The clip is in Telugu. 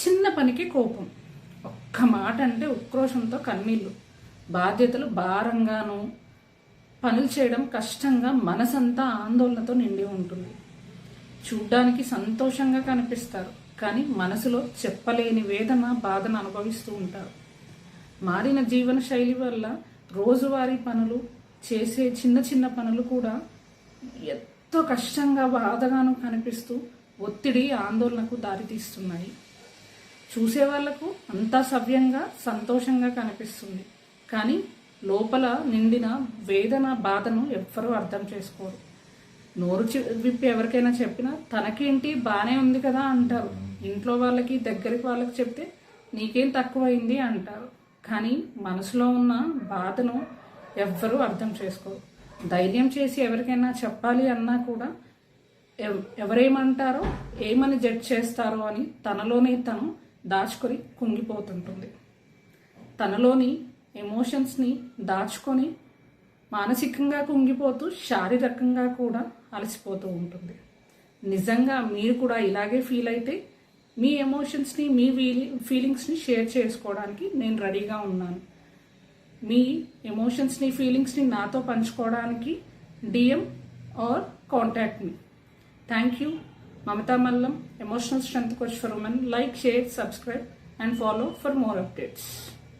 చిన్న పనికి కోపం, ఒక్క మాట అంటే ఉక్రోషంతో కన్నీళ్ళు, బాధ్యతలు భారంగాను, పనులు చేయడం కష్టంగా, మనసంతా ఆందోళనతో నిండి ఉంటుంది. చూడ్డానికి సంతోషంగా కనిపిస్తారు, కానీ మనసులో చెప్పలేని వేదన, బాధను అనుభవిస్తూ ఉంటారు. మారిన జీవన శైలి వల్ల రోజువారీ పనులు, చేసే చిన్న చిన్న పనులు కూడా ఎంతో కష్టంగా, బాధగాను కనిపిస్తూ ఒత్తిడి, ఆందోళనకు దారితీస్తున్నాయి. చూసే వాళ్లకు అంతా సవ్యంగా, సంతోషంగా కనిపిస్తుంది, కానీ లోపల నిండిన వేదన, బాధను ఎవ్వరూ అర్థం చేసుకోరు. నోరు విప్పి ఎవరికైనా చెప్పినా తనకేంటి బాగానే ఉంది కదా అంటారు. ఇంట్లో వాళ్ళకి, దగ్గరికి వాళ్ళకి చెప్తే నీకేం తక్కువైంది అంటారు. కానీ మనసులో ఉన్న బాధను ఎవ్వరూ అర్థం చేసుకోరు. ధైర్యం చేసి ఎవరికైనా చెప్పాలి అన్నా కూడా ఎవరేమంటారో, ఏమని జడ్జ్ చేస్తారో అని తనలోనే తను దాచుకొని కుంగిపోతుంటుంది. తనలోని ఎమోషన్స్ని దాచుకొని మానసికంగా కుంగిపోతూ, శారీరకంగా కూడా అలసిపోతూ ఉంటుంది. నిజంగా మీరు కూడా ఇలాగే ఫీల్ అయితే మీ ఎమోషన్స్ని, మీ ఫీలింగ్స్ని షేర్ చేసుకోవడానికి నేను రెడీగా ఉన్నాను. మీ ఎమోషన్స్ని, ఫీలింగ్స్ని నాతో పంచుకోవడానికి DM or contact me. Thank you. Mamita Mallam, Emotional Strength Coach for Women. Like, share, subscribe and follow for more updates.